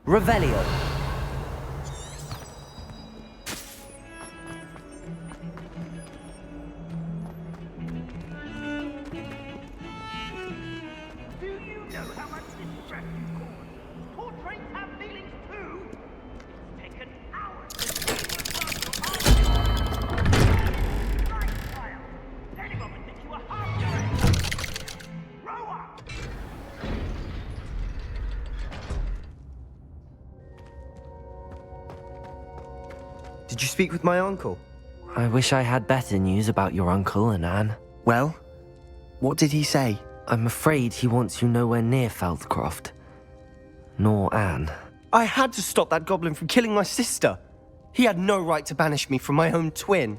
Revelio. Do you know how much distress you cause? Portraits have feelings too. It's taken hours to see your nice child. Anyone would think you were half your age. Grow up! Did you speak with my uncle? I wish I had better news about your uncle and Anne. Well, what did he say? I'm afraid he wants you nowhere near Feldcroft. Nor Anne. I had to stop that goblin from killing my sister. He had no right to banish me from my own twin.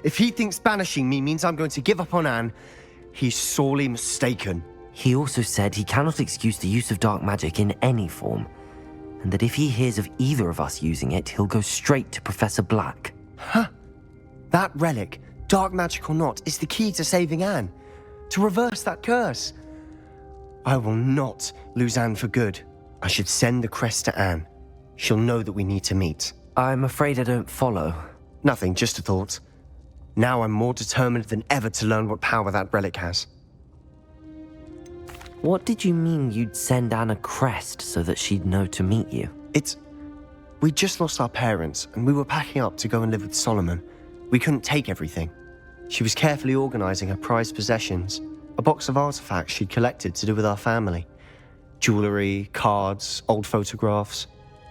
If he thinks banishing me means I'm going to give up on Anne, he's sorely mistaken. He also said he cannot excuse the use of dark magic in any form, and that if he hears of either of us using it, he'll go straight to Professor Black. Huh. That relic, dark magic or not, is the key to saving Anne. To reverse that curse. I will not lose Anne for good. I should send the crest to Anne. She'll know that we need to meet. I'm afraid I don't follow. Nothing, just a thought. Now I'm more determined than ever to learn what power that relic has. What did you mean you'd send Anne a crest so that she'd know to meet you? We just lost our parents, and we were packing up to go and live with Solomon. We couldn't take everything. She was carefully organizing her prized possessions, a box of artifacts she'd collected to do with our family. Jewelry, cards, old photographs.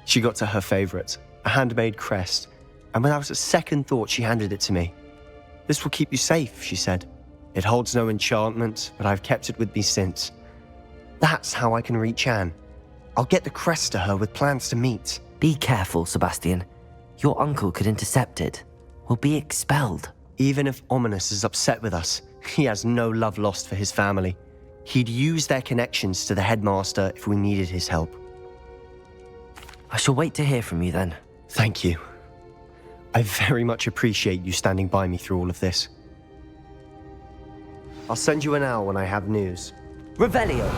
She got to her favorite, a handmade crest, and without a second thought, she handed it to me. "This will keep you safe," she said. "It holds no enchantment, but I've kept it with me since. That's how I can reach Anne. I'll get the crest to her with plans to meet." Be careful, Sebastian. Your uncle could intercept it. We'll be expelled. Even if Ominous is upset with us, he has no love lost for his family. He'd use their connections to the headmaster if we needed his help. I shall wait to hear from you then. Thank you. I very much appreciate you standing by me through all of this. I'll send you an hour when I have news. Revelio.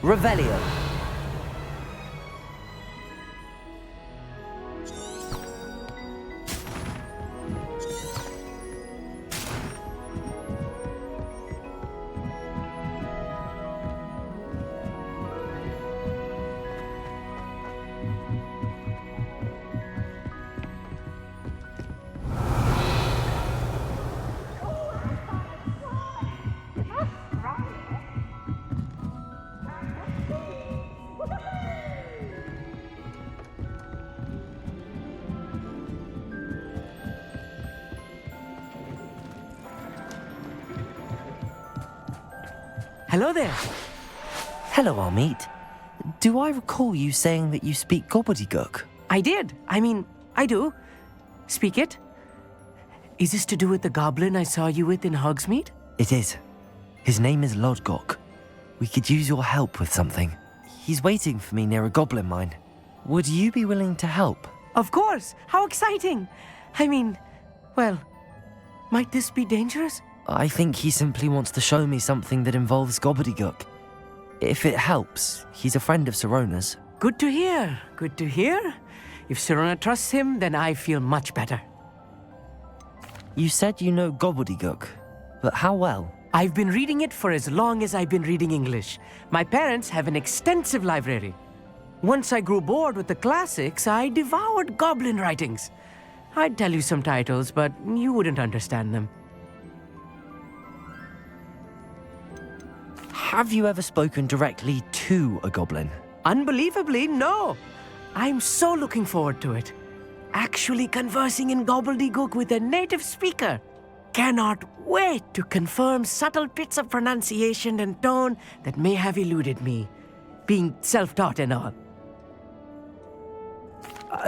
Revelio. Hello there. Hello, Amit. Do I recall you saying that you speak gobbledygook? I did. I do. Speak it. Is this to do with the goblin I saw you with in Hogsmeade? It is. His name is Lodgok. We could use your help with something. He's waiting for me near a goblin mine. Would you be willing to help? Of course. How exciting. Well, might this be dangerous? I think he simply wants to show me something that involves gobbledygook. If it helps, he's a friend of Sirona's. Good to hear. Good to hear. If Sirona trusts him, then I feel much better. You said you know gobbledygook, but how well? I've been reading it for as long as I've been reading English. My parents have an extensive library. Once I grew bored with the classics, I devoured goblin writings. I'd tell you some titles, but you wouldn't understand them. Have you ever spoken directly to a goblin? Unbelievably, no. I'm so looking forward to it. Actually conversing in gobbledygook with a native speaker. Cannot wait to confirm subtle bits of pronunciation and tone that may have eluded me, being self-taught and all.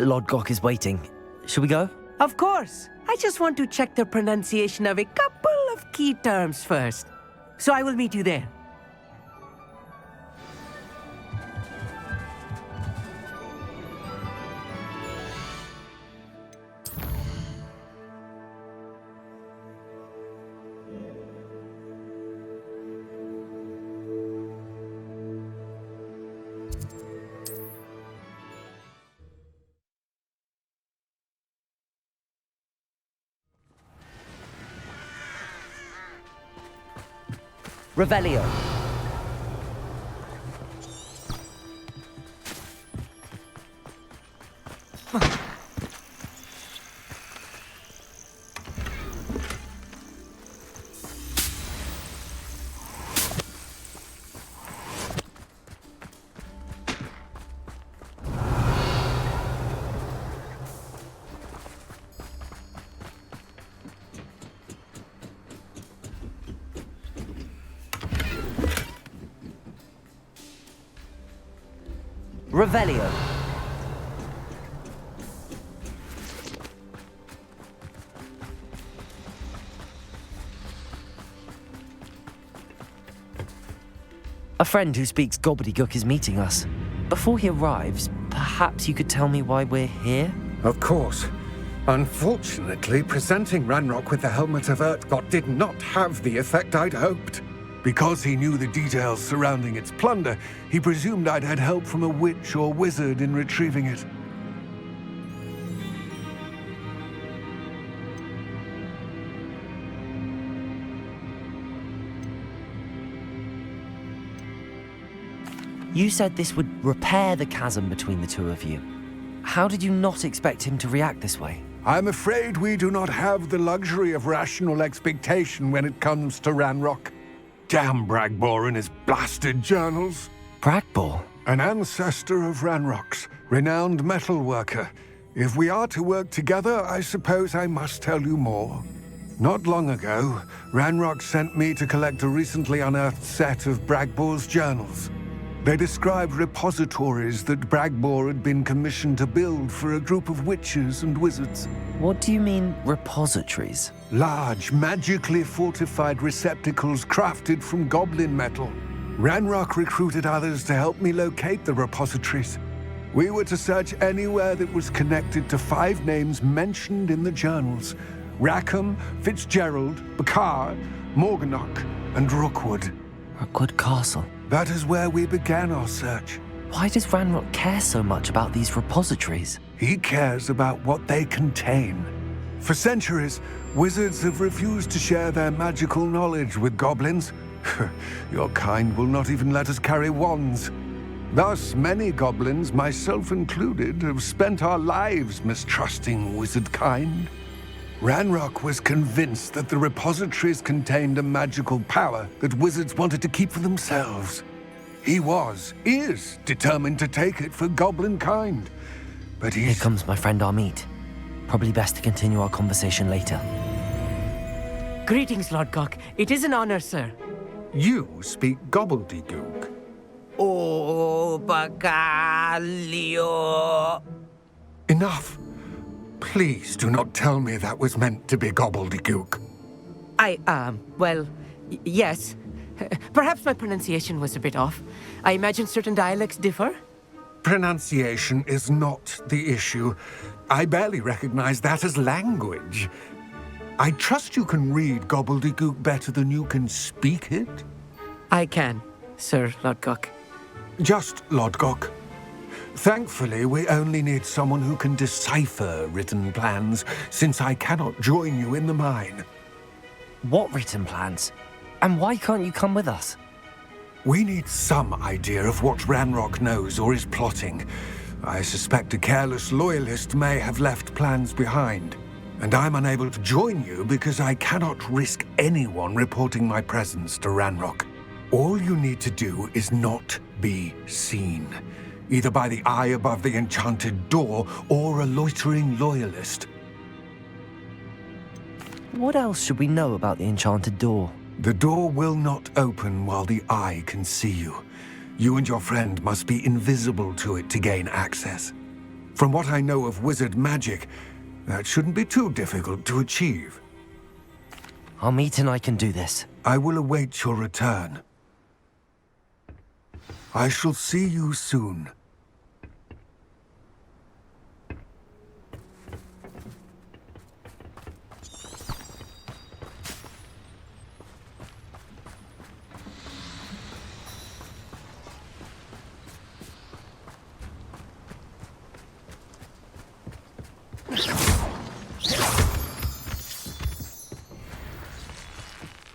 Lord Gok is waiting. Shall we go? Of course. I just want to check the pronunciation of a couple of key terms first. So I will meet you there. Revelio. Revelio. A friend who speaks gobbledygook is meeting us. Before he arrives, perhaps you could tell me why we're here? Of course. Unfortunately, presenting Ranrock with the Helmet of Urtkot did not have the effect I'd hoped. Because he knew the details surrounding its plunder, he presumed I'd had help from a witch or wizard in retrieving it. You said this would repair the chasm between the two of you. How did you not expect him to react this way? I'm afraid we do not have the luxury of rational expectation when it comes to Ranrock. Damn Bragbor and his blasted journals. Bragbor? An ancestor of Ranrock's, renowned metalworker. If we are to work together, I suppose I must tell you more. Not long ago, Ranrock sent me to collect a recently unearthed set of Bragbor's journals. They described repositories that Bragbor had been commissioned to build for a group of witches and wizards. What do you mean, repositories? Large, magically fortified receptacles crafted from goblin metal. Ranrock recruited others to help me locate the repositories. We were to search anywhere that was connected to 5 names mentioned in the journals: Rackham, Fitzgerald, Bakar, Morganach, and Rookwood. Rookwood Castle. That is where we began our search. Why does Ranrock care so much about these repositories? He cares about what they contain. For centuries, wizards have refused to share their magical knowledge with goblins. Your kind will not even let us carry wands. Thus, many goblins, myself included, have spent our lives mistrusting wizard kind. Ranrock was convinced that the repositories contained a magical power that wizards wanted to keep for themselves. He is determined to take it for goblin kind. But Here comes my friend Amit. Probably best to continue our conversation later. Greetings, Lord Gok. It is an honor, sir. You speak gobbledygook. Oh, Bagalio. Enough. Please do not tell me that was meant to be gobbledygook. Yes. Perhaps my pronunciation was a bit off. I imagine certain dialects differ. Pronunciation is not the issue. I barely recognize that as language. I trust you can read gobbledygook better than you can speak it? I can, Sir Lord Gok. Just Lord Gok. Thankfully, we only need someone who can decipher written plans, since I cannot join you in the mine. What written plans? And why can't you come with us? We need some idea of what Ranrock knows or is plotting. I suspect a careless loyalist may have left plans behind. And I'm unable to join you because I cannot risk anyone reporting my presence to Ranrock. All you need to do is not be seen, either by the eye above the enchanted door or a loitering loyalist. What else should we know about the enchanted door? The door will not open while the eye can see you. You and your friend must be invisible to it to gain access. From what I know of wizard magic, that shouldn't be too difficult to achieve. Our meet and I can do this. I will await your return. I shall see you soon.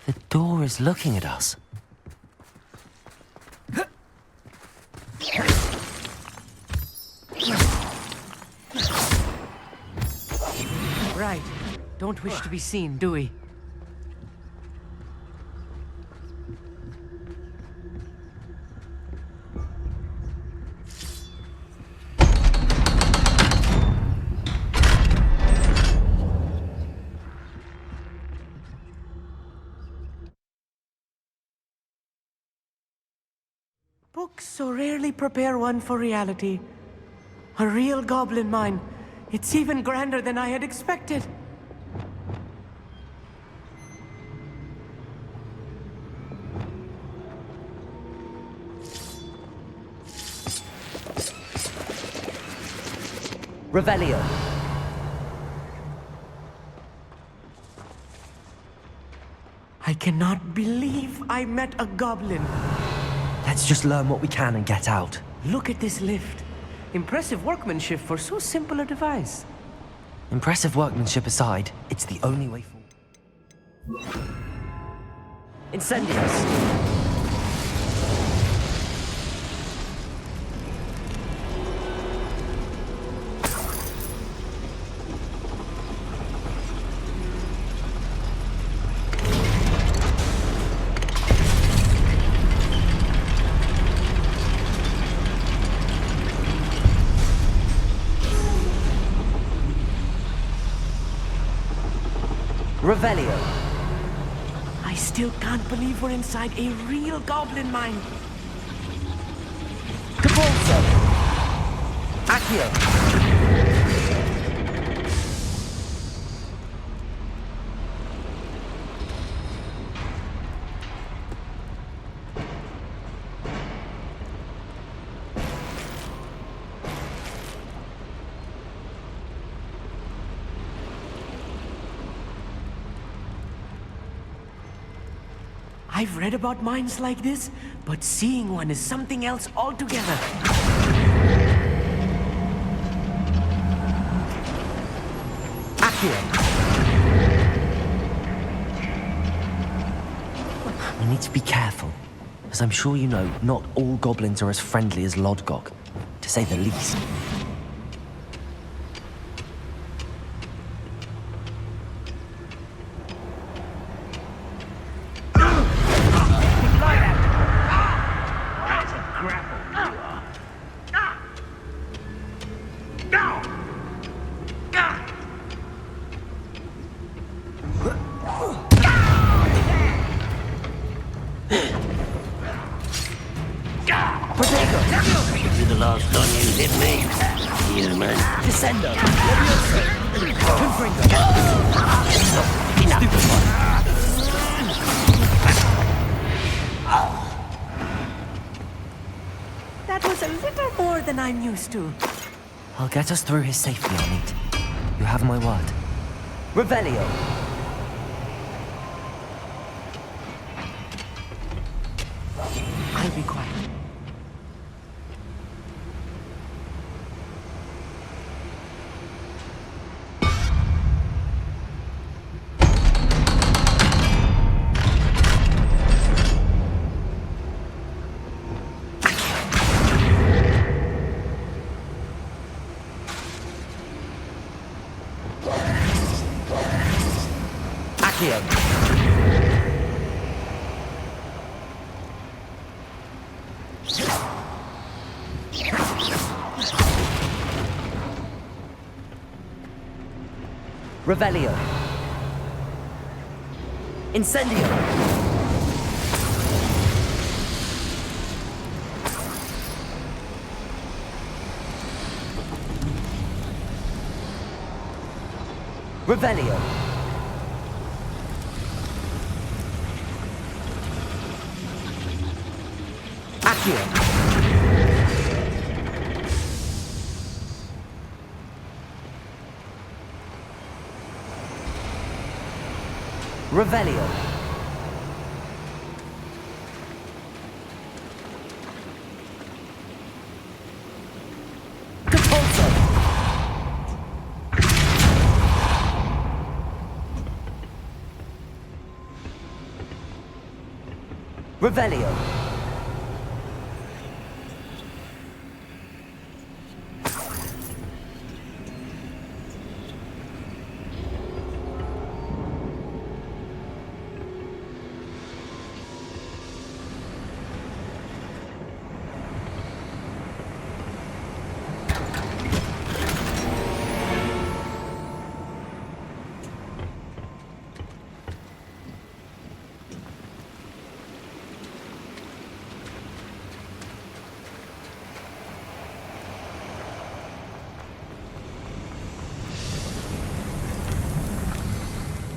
The door is looking at us. Right. Don't wish to be seen, do we? Books so rarely prepare one for reality. A real goblin mine. It's even grander than I had expected. Revelio. I cannot believe I met a goblin. Let's just learn what we can and get out. Look at this lift. Impressive workmanship for so simple a device. Impressive workmanship aside, it's the only way forward. Incendios. Revelio. I still can't believe we're inside a real goblin mine. Cabalso. Accio. I've read about mines like this, but seeing one is something else altogether. Accio. We need to be careful. As I'm sure you know, not all goblins are as friendly as Lodgok, to say the least. You're the last time you hit me, human. Descendo. That was a little more than I'm used to. I'll get us through his safely, Amit. You have my word. Revelio. I'll be quiet. Accio. Revelio. Incendio. Revelio. Accio. Revelio. Capulso. Revelio.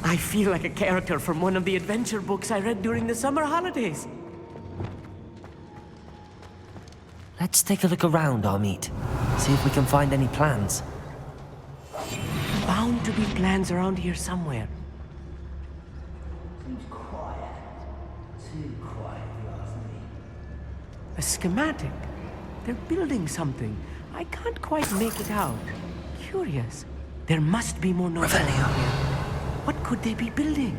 I feel like a character from one of the adventure books I read during the summer holidays. Let's take a look around, Amit. See if we can find any plans. Bound to be plans around here somewhere. Seems quiet. Too quiet, if you ask me. A schematic. They're building something. I can't quite make it out. Curious. There must be more noise around here. What could they be building?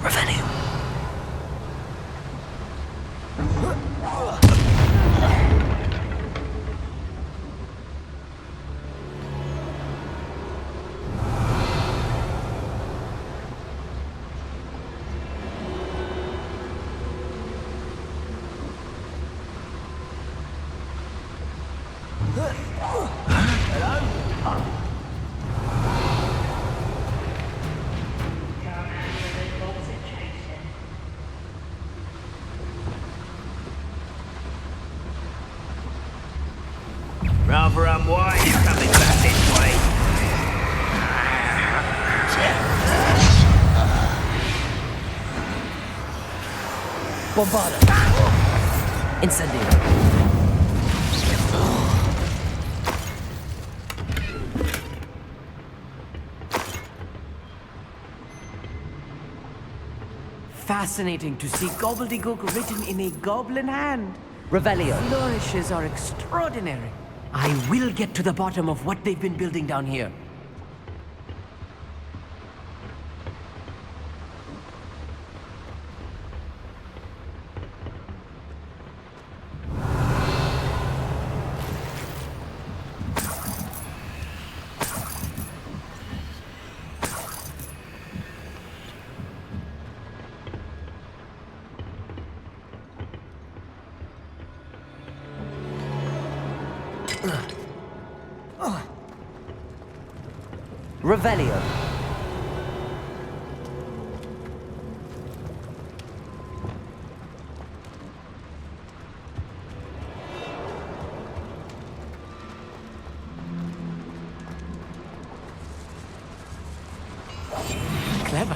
Revelio. Rather unwise coming back this way. Bombarda. Incendio. Fascinating to see gobbledygook written in a goblin hand. Revelio. Flourishes are extraordinary. I will get to the bottom of what they've been building down here. Revelio. Clever.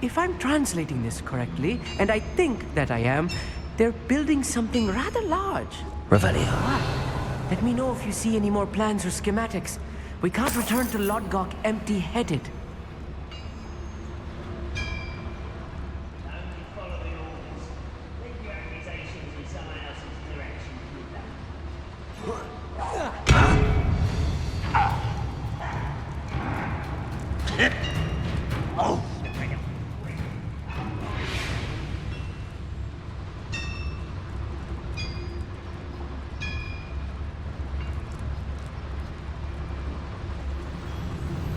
If I'm translating this correctly, and I think that I am, they're building something rather large. Revelio. What? Let me know if you see any more plans or schematics. We can't return to Lodgok empty-headed. Only following orders. Leave your accusations in someone else's direction, you know.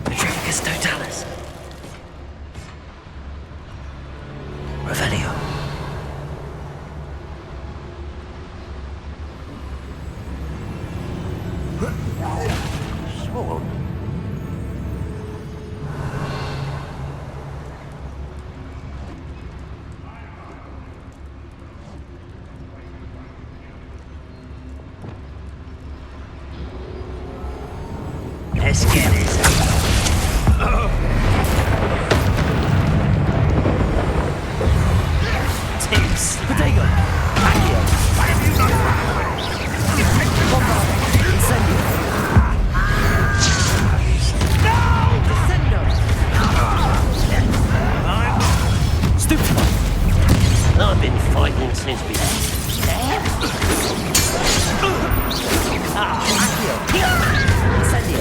Petrificus totalis. Revelio. Sword. Let's get this. Tips. Potato. Accio. Incendio. Descendo! Stupefy. I've been fighting since we... Incendio.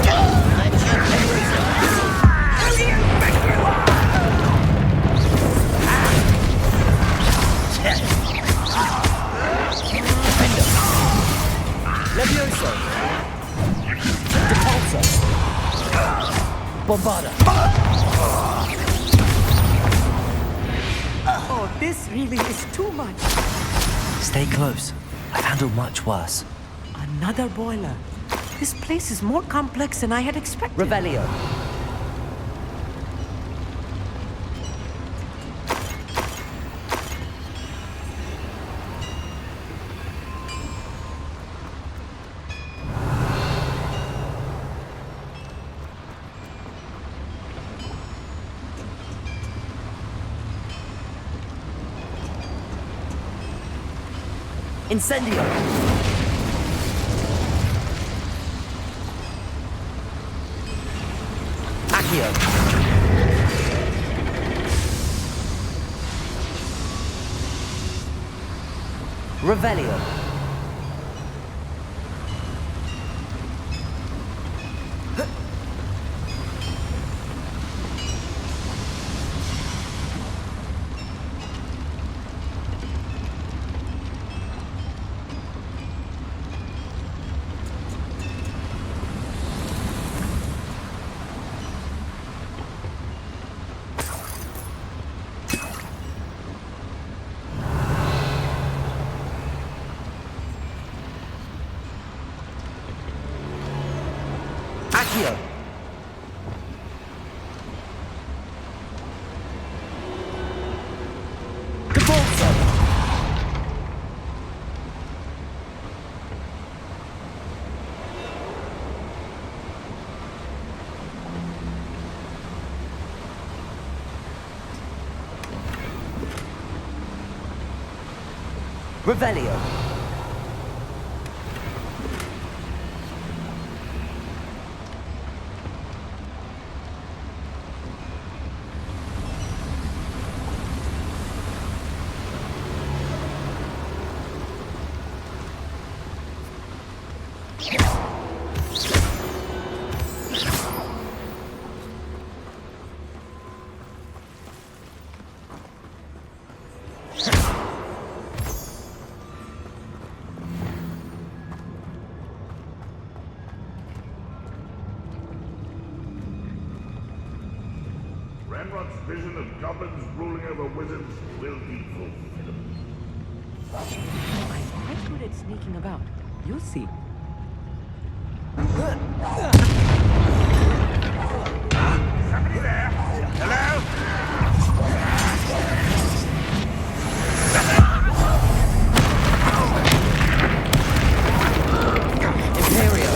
Levioso. Depulso. Bombarda. Oh, this really is too much. Stay close. I've handled much worse. Another boiler. This place is more complex than I had expected. Revelio. Incendio. Accio. Revelio. Accio. Depulso. Revelio. Rembrandt's vision of goblins ruling over wizards will be fulfilled. I'm quite good at sneaking about. You'll see. Somebody there? Hello? Imperio.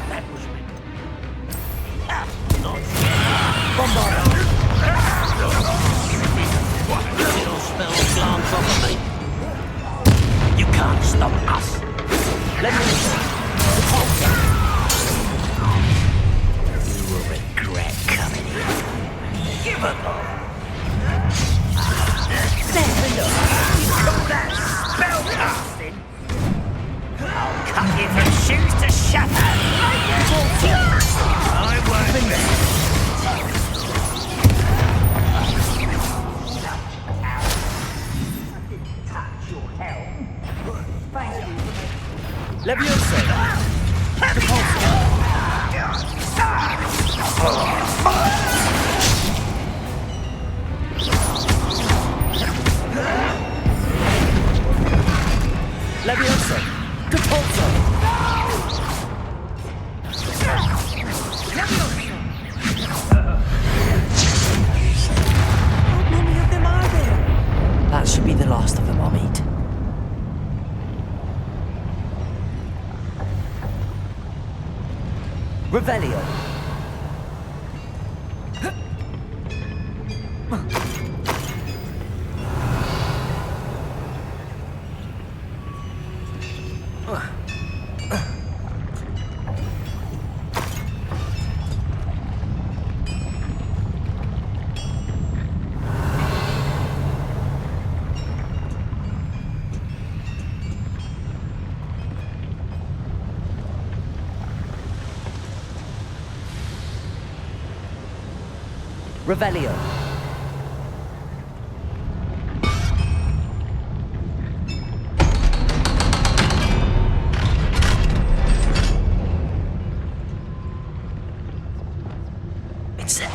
That was me. Not Bombarda. Your spells glance off of me. You Spellcasting? I'll cut you from shoes to shatter! I won't touch your helm. Thank you. Leviosa! Leviosa! Capulso! How many of them are there? That should be the last of them, I'll meet. Revelio! Revelio. It's there.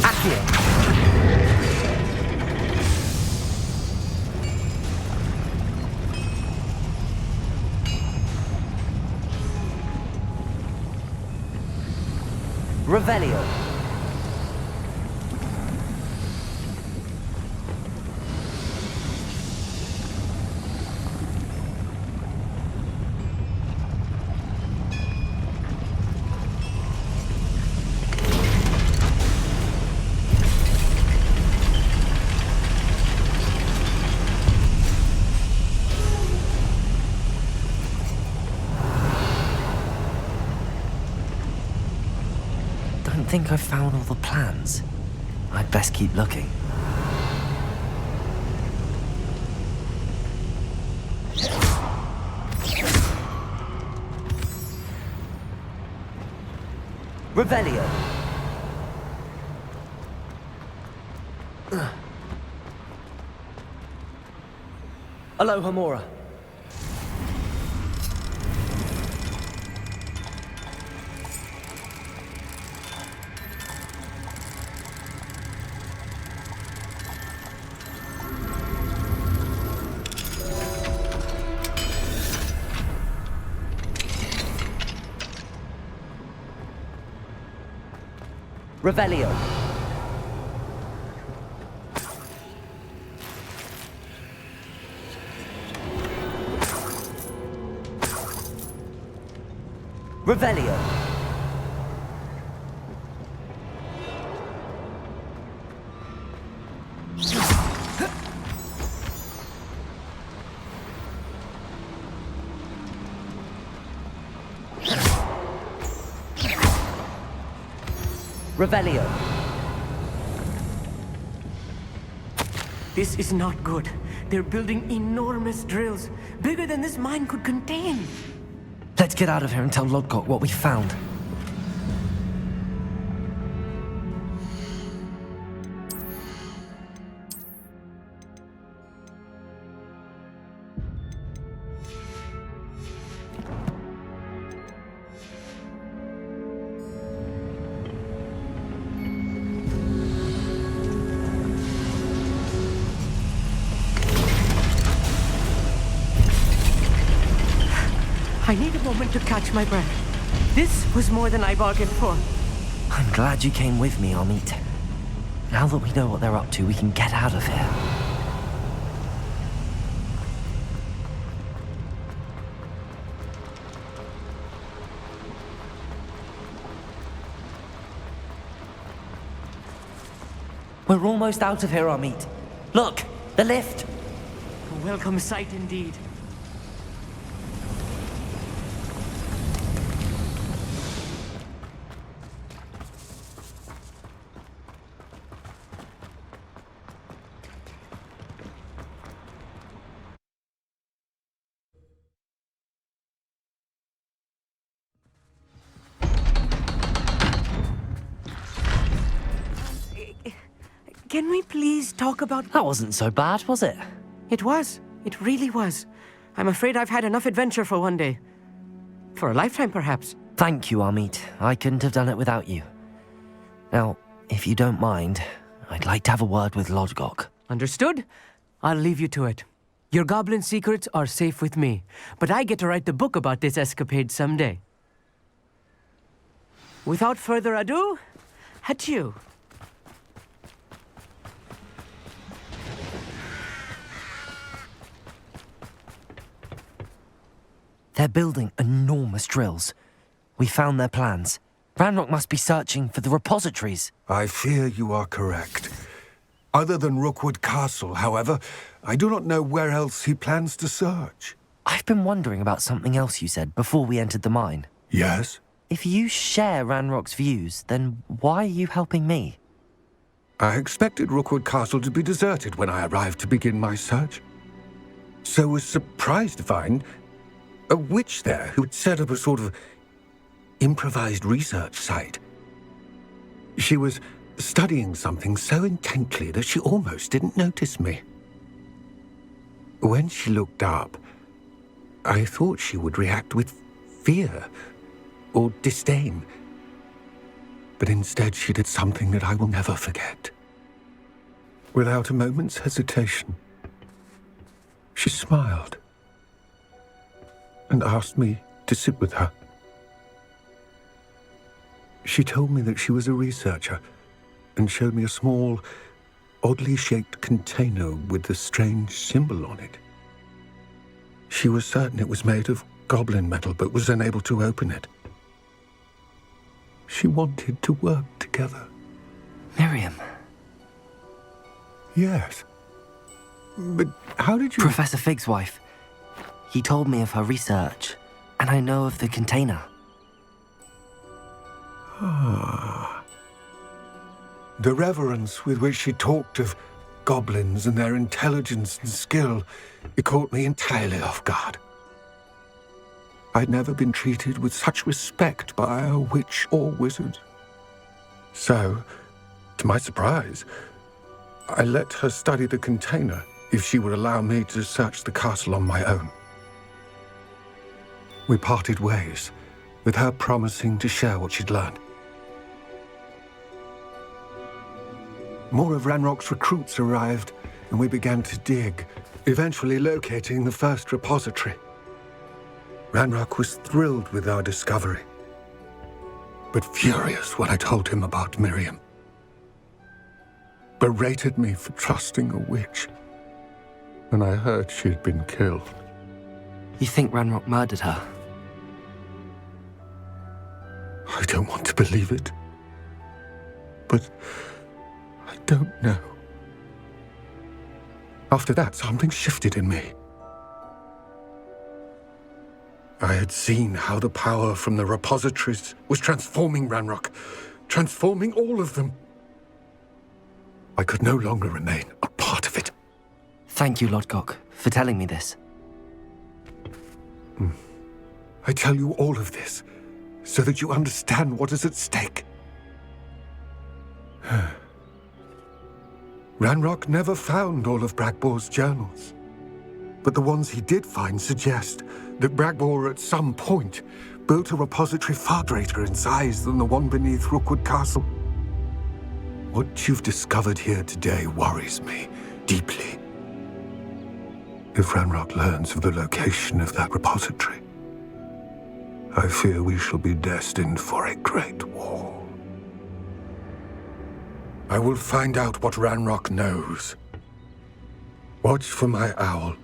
Accio. Revelio. Don't think I've found all the plans. I'd best keep looking. Revelio. Aloha Mora. Revelio. Revelio. Revelio. This is not good. They're building enormous drills, bigger than this mine could contain. Let's get out of here and tell Lodgok what we found. I need a moment to catch my breath. This was more than I bargained for. I'm glad you came with me, Amit. Now that we know what they're up to, we can get out of here. We're almost out of here, Amit. Look, the lift. welcome sight indeed. Can we please talk about... That wasn't so bad, was it? It was. It really was. I'm afraid I've had enough adventure for one day. For a lifetime, perhaps. Thank you, Amit. I couldn't have done it without you. Now, if you don't mind, I'd like to have a word with Lodgok. Understood? I'll leave you to it. Your goblin secrets are safe with me, but I get to write the book about this escapade someday. Without further ado, adieu. They're building enormous drills. We found their plans. Ranrock must be searching for the repositories. I fear you are correct. Other than Rookwood Castle, however, I do not know where else he plans to search. I've been wondering about something else you said before we entered the mine. Yes? If you share Ranrock's views, then why are you helping me? I expected Rookwood Castle to be deserted when I arrived to begin my search. So was surprised to find a witch there who had set up a sort of improvised research site. She was studying something so intently that she almost didn't notice me. When she looked up, I thought she would react with fear or disdain. But instead she did something that I will never forget. Without a moment's hesitation, she smiled and asked me to sit with her. She told me that she was a researcher and showed me a small, oddly shaped container with a strange symbol on it. She was certain it was made of goblin metal, but was unable to open it. She wanted to work together. Miriam. Yes. But how did you... Professor Fig's wife. He told me of her research, and I know of the container. The reverence with which she talked of goblins and their intelligence and skill, it caught me entirely off guard. I'd never been treated with such respect by a witch or wizard. So, to my surprise, I let her study the container if she would allow me to search the castle on my own. We parted ways, with her promising to share what she'd learned. More of Ranrock's recruits arrived, and we began to dig, eventually locating the first repository. Ranrock was thrilled with our discovery, but furious when I told him about Miriam. Berated me for trusting a witch, and I heard she'd been killed. You think Ranrock murdered her? I don't want to believe it, but I don't know. After that, something shifted in me. I had seen how the power from the repositories was transforming Ranrock, transforming all of them. I could no longer remain a part of it. Thank you, Lodgok, for telling me this. I tell you all of this so that you understand what is at stake. Ranrock never found all of Bragbor's journals, but the ones he did find suggest that Bragbor at some point built a repository far greater in size than the one beneath Rookwood Castle. What you've discovered here today worries me deeply. If Ranrock learns of the location of that repository, I fear we shall be destined for a great war. I will find out what Ranrock knows. Watch for my owl.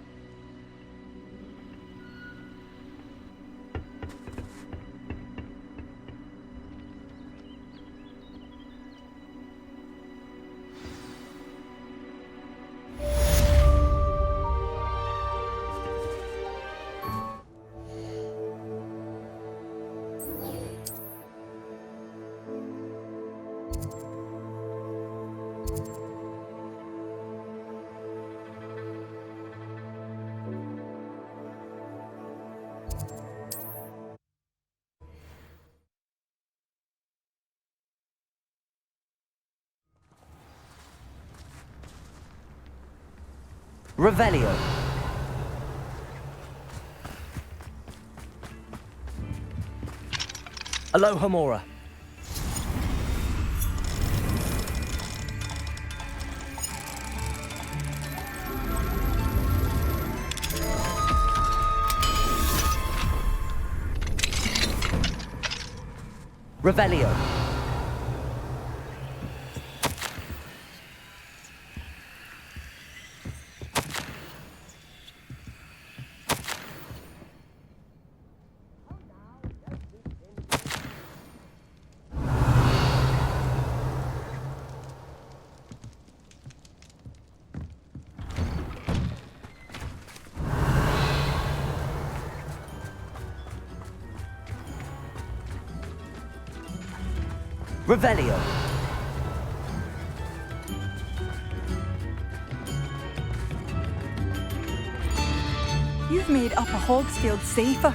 Revelio. Alohomora. Revelio. Revelio. You've made Upper Hogsfield safer,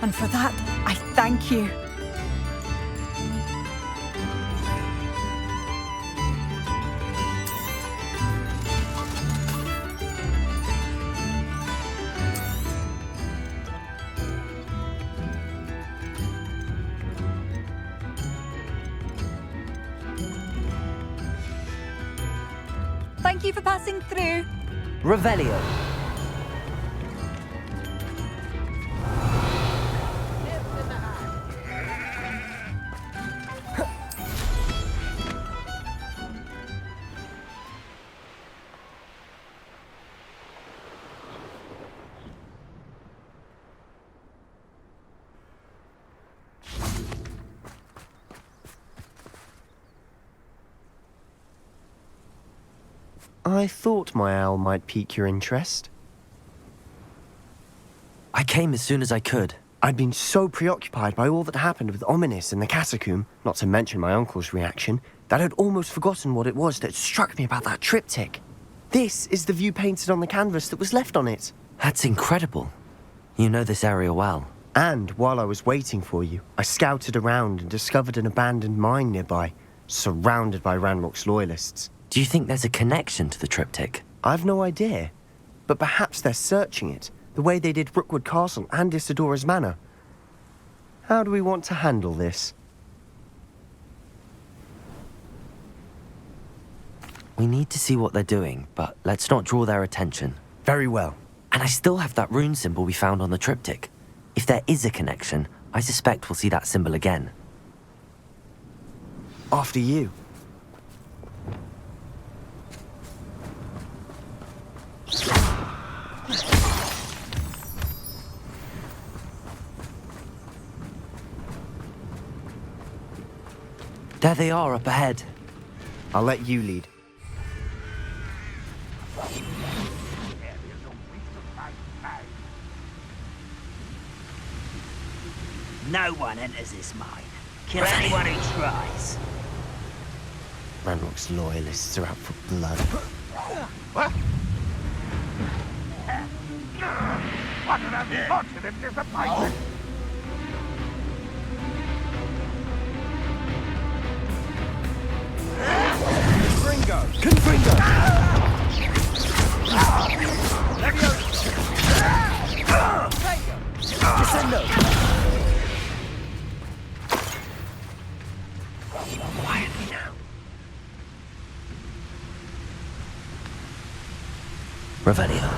and for that, I thank you. Thank you for passing through. Revelio. I thought my owl might pique your interest. I came as soon as I could. I'd been so preoccupied by all that happened with Ominis and the catacomb, not to mention my uncle's reaction, that I'd almost forgotten what it was that struck me about that triptych. This is the view painted on the canvas that was left on it. That's incredible. You know this area well. And while I was waiting for you, I scouted around and discovered an abandoned mine nearby, surrounded by Ranrock's loyalists. Do you think there's a connection to the triptych? I've no idea, but perhaps they're searching it, the way they did Rookwood Castle and Isidora's Manor. How do we want to handle this? We need to see what they're doing, but let's not draw their attention. Very well. And I still have that rune symbol we found on the triptych. If there is a connection, I suspect we'll see that symbol again. After you. There they are up ahead. I'll let you lead. No one enters this mine. Kill anyone who tries. Ranrock's loyalists are out for blood. What? What an unfortunate disappointment! Confringo! Descendo! Quietly now. Revelio.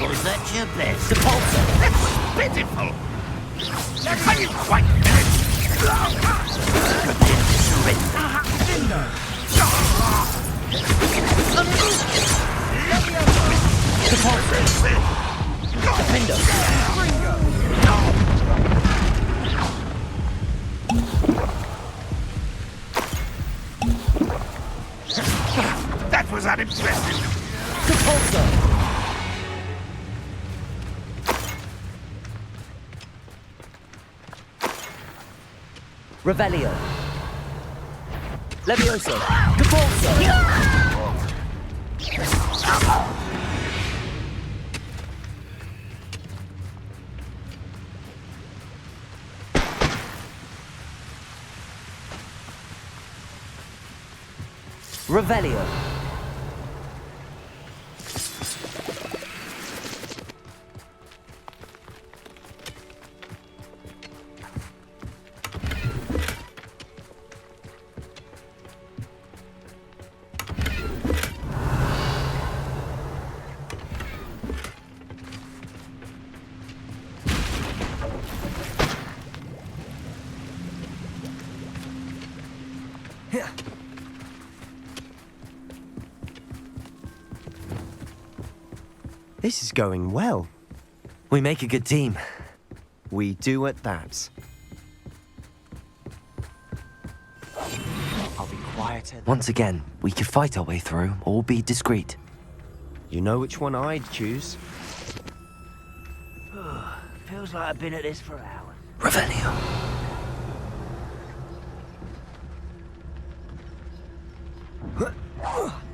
Was that your best? That's pitiful! Are you quite finished? Prepare to surrender. That was unimpressive. Revelio. Levioso. Capulso. Revelio. This is going well. We make a good team. We do at that. I'll be quieter. Once again, we could fight our way through or be discreet. You know which one I'd choose. Feels like I've been at this for hours. Revelio.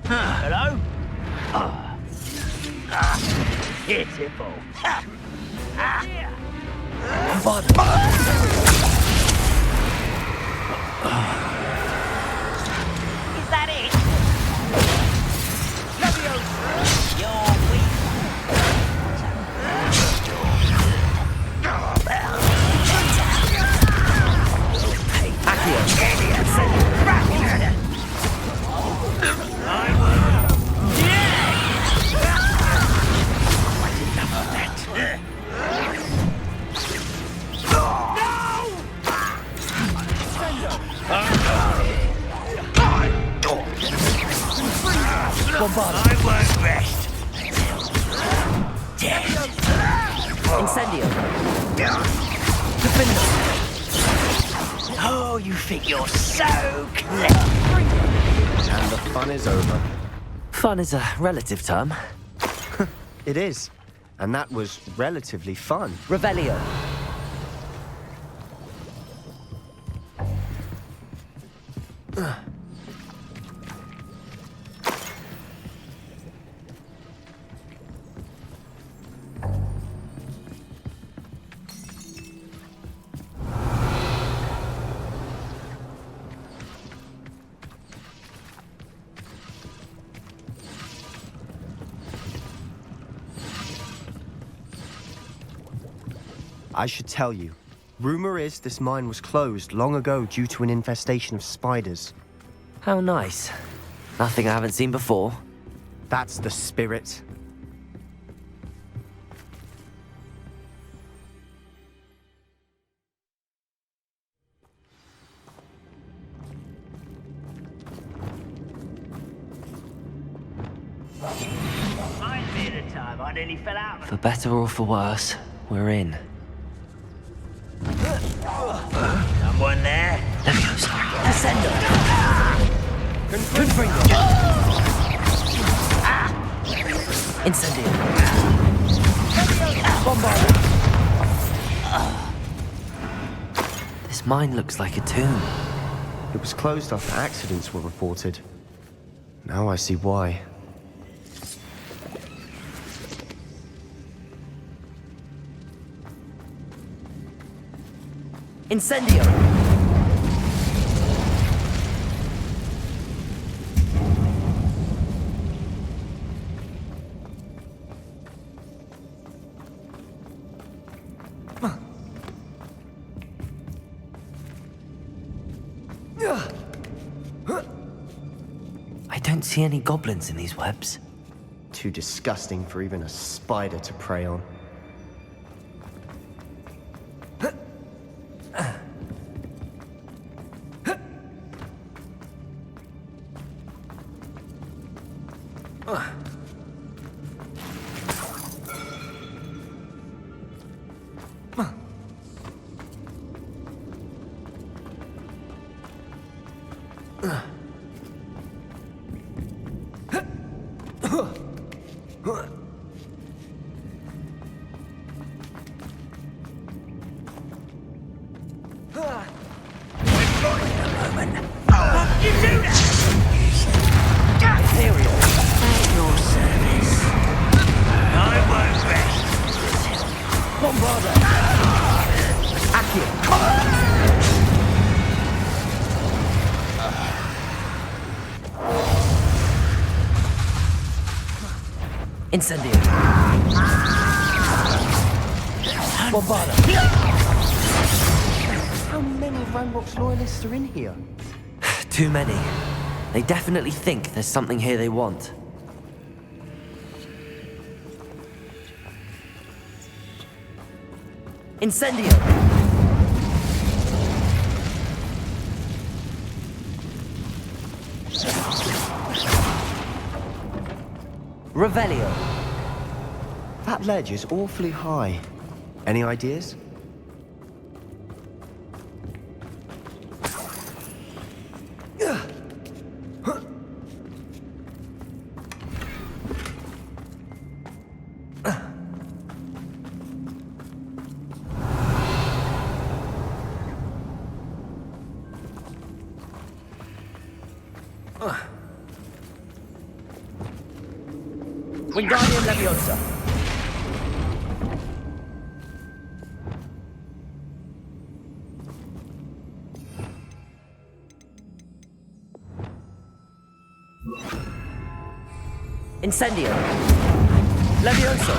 Hello? Pitiful. Is that it? You're weak. I won't rest. Dead. Incendio. Oh, you think you're so clever. And the fun is over. Fun is a relative term. It is. And that was relatively fun. Revelio. I should tell you. Rumor is this mine was closed long ago due to an infestation of spiders. How nice. Nothing I haven't seen before. That's the spirit. Reminds me of the time I nearly fell out. For better or for worse, we're in. Someone there? Levioso. Descendo. Confringo. Incendio. Bombardo. This mine looks like a tomb. It was closed after accidents were reported. Now I see why. Incendio. I don't see any goblins in these webs. Too disgusting for even a spider to prey on. Incendio. Bombarda. How many Ramrock's loyalists are in here? Too many. They definitely think there's something here they want. Incendio. Revelio. That ledge is awfully high. Any ideas? Wingardium Leviosa. Incendio. Leviosa.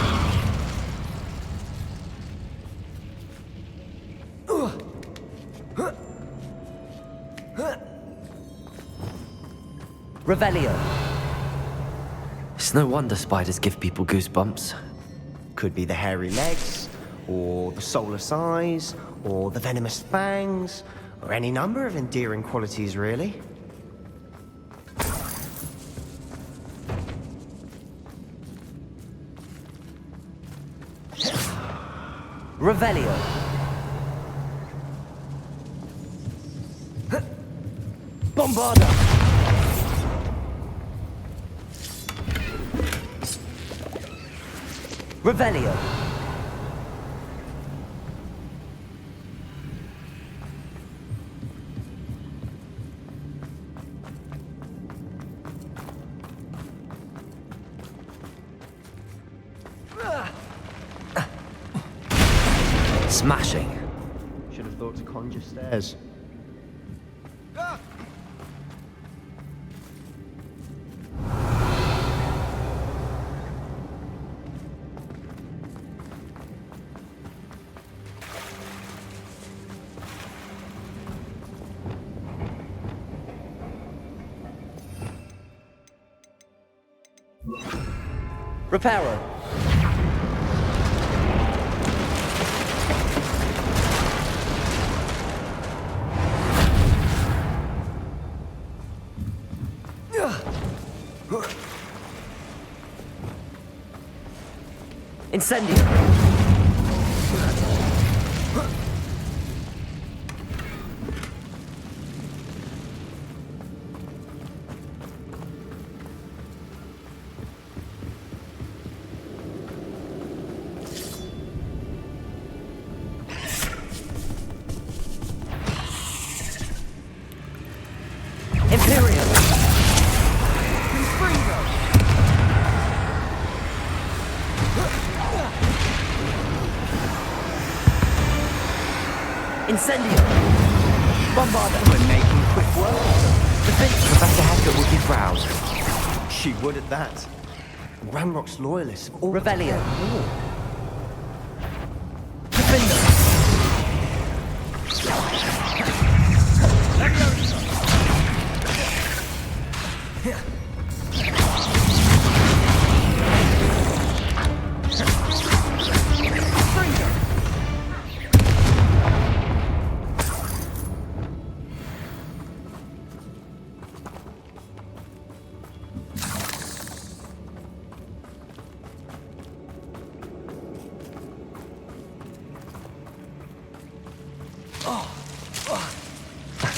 Revelio. It's no wonder spiders give people goosebumps. Could be the hairy legs, or the soulless eyes, or the venomous fangs, or any number of endearing qualities, really. Revelio. Bombarda. Revelio. Smashing. Should have thought to conjure stairs. Reparo. Incendio. Imperial. Incendio. Bombarda. We're making quick work. Defense. Professor Hecker would be proud. She would at that. Ramrock's loyalists have all Revelio. war. Defender.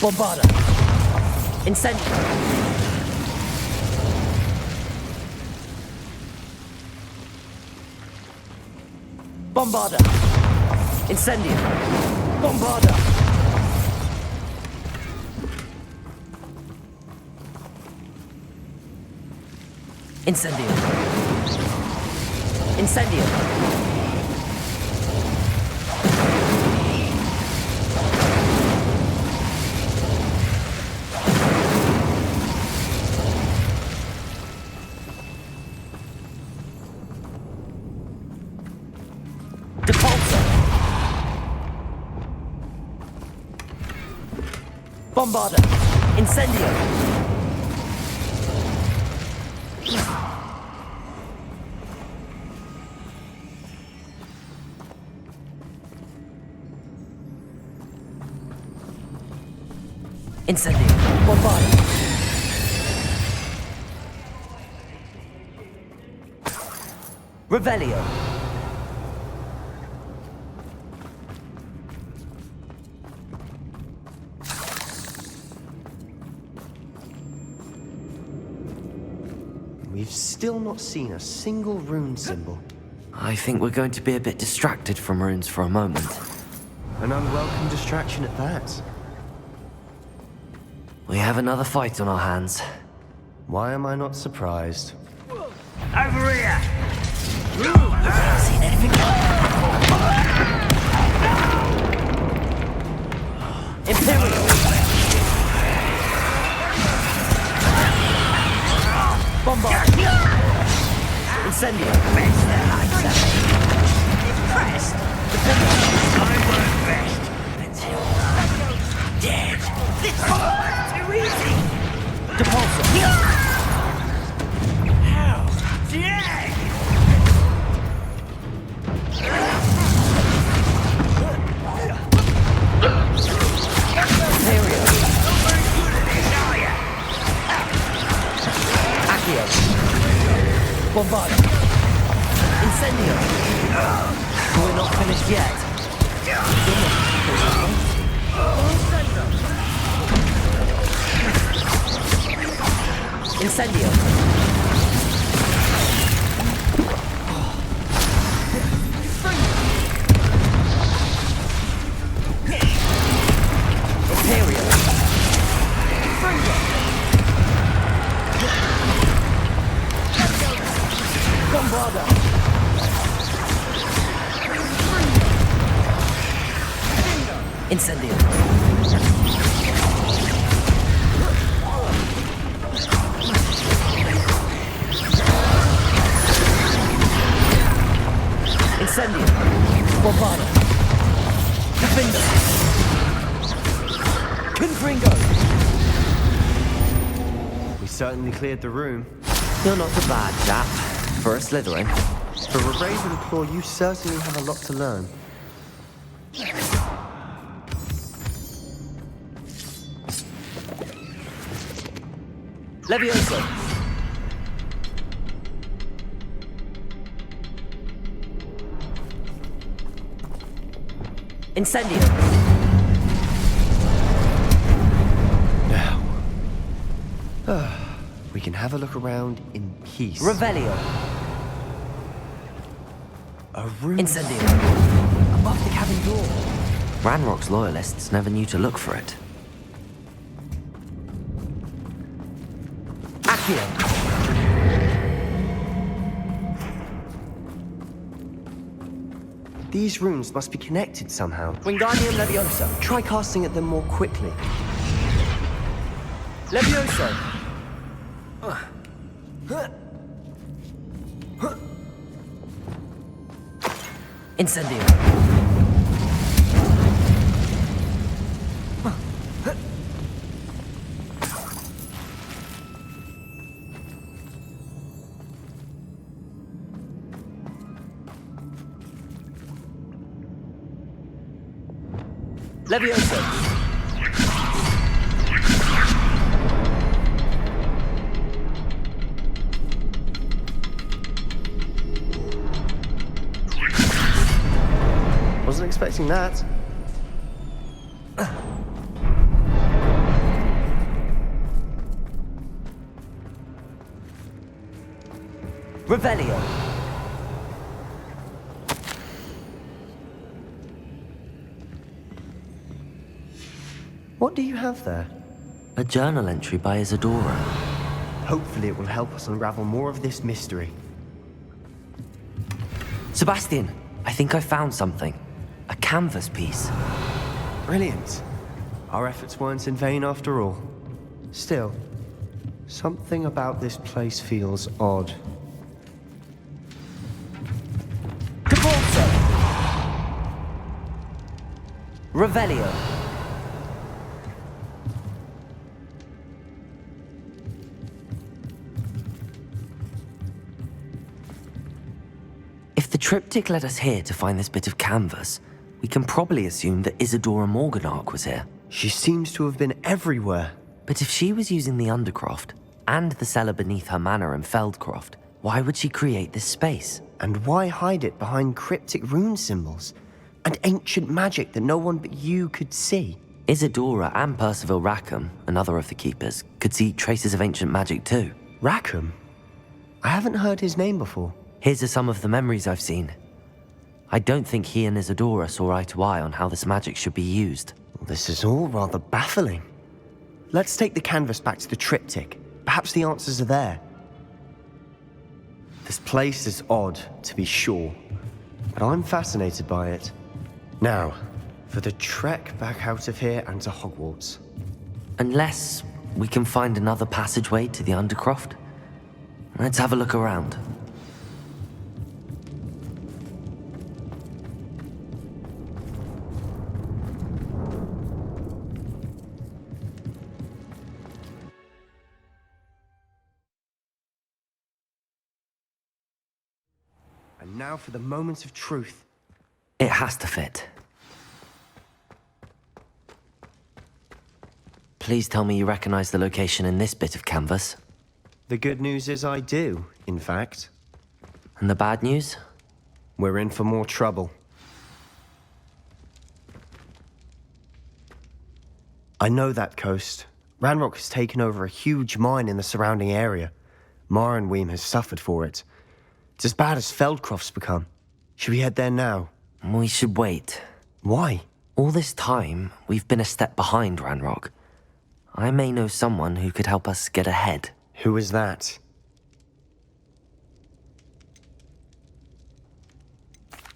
Bombarda. Incendio. Bombarda. Incendio. Bombarda. Incendio. Incendio. Depulso. Bombarda. Incendio. Incendio. Bombarda. Revelio. We've still not seen a single rune symbol. I think we're going to be a bit distracted from runes for a moment. An unwelcome distraction at that. We have another fight on our hands. Why am I not surprised? Over here! Seen anything? Imperial. Bombard. Incendio. Impressed! I work best until dead. This is too easy! Depulso. How dare you! Imperial. Not very good at this, are ya? Accio. Bombarda. Incendio. We're not finished yet. Incendio. Imperial. Bombarda. Incendio. Incendio. Bombarda. Defender. Confringo. We certainly cleared the room. You're not a bad chap for a Slytherin. For a Ravenclaw, you certainly have a lot to learn. Levioso. Incendio. Now, we can have a look around in peace. Revelio. A room Incendio. Above the cabin door. Ranrock's loyalists never knew to look for it. Accio. These runes must be connected somehow. Wingardium Leviosa. Try casting at them more quickly. Levioso. Incendio. Levioso. Wasn't expecting that. Revelio. What do you have there? A journal entry by Isadora. Hopefully it will help us unravel more of this mystery. Sebastian, I think I found something. A canvas piece. Brilliant. Our efforts weren't in vain after all. Still, something about this place feels odd. Caporzo! Revelio. If the triptych led us here to find this bit of canvas, we can probably assume that Isadora Morganach was here. She seems to have been everywhere. But if she was using the Undercroft and the cellar beneath her manor in Feldcroft, why would she create this space? And why hide it behind cryptic rune symbols? And ancient magic that no one but you could see? Isadora and Percival Rackham, another of the keepers, could see traces of ancient magic too. Rackham? I haven't heard his name before. His are some of the memories I've seen. I don't think he and Isadora saw eye to eye on how this magic should be used. This is all rather baffling. Let's take the canvas back to the triptych. Perhaps the answers are there. This place is odd, to be sure, but I'm fascinated by it. Now, for the trek back out of here and to Hogwarts. Unless we can find another passageway to the Undercroft. Let's have a look around. And now for the moment of truth. It has to fit. Please tell me you recognize the location in this bit of canvas. The good news is I do, in fact. And the bad news? We're in for more trouble. I know that coast. Ranrock has taken over a huge mine in the surrounding area. Marenweem has suffered for it. It's as bad as Feldcroft's become. Should we head there now? We should wait. Why? All this time, we've been a step behind Ranrock. I may know someone who could help us get ahead. Who is that?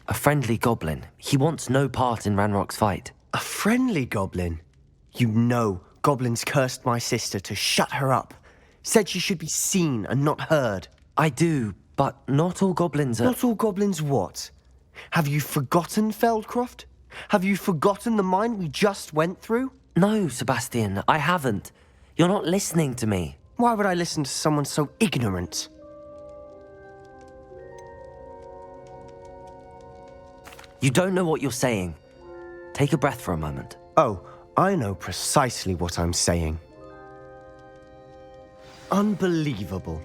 A friendly goblin. He wants no part in Ranrock's fight. A friendly goblin? You know, goblins cursed my sister to shut her up. Said she should be seen and not heard. I do, but not all goblins are... Not all goblins what? Have you forgotten Feldcroft? Have you forgotten the mine we just went through? No, Sebastian, I haven't. You're not listening to me. Why would I listen to someone so ignorant? You don't know what you're saying. Take a breath for a moment. Oh, I know precisely what I'm saying. Unbelievable.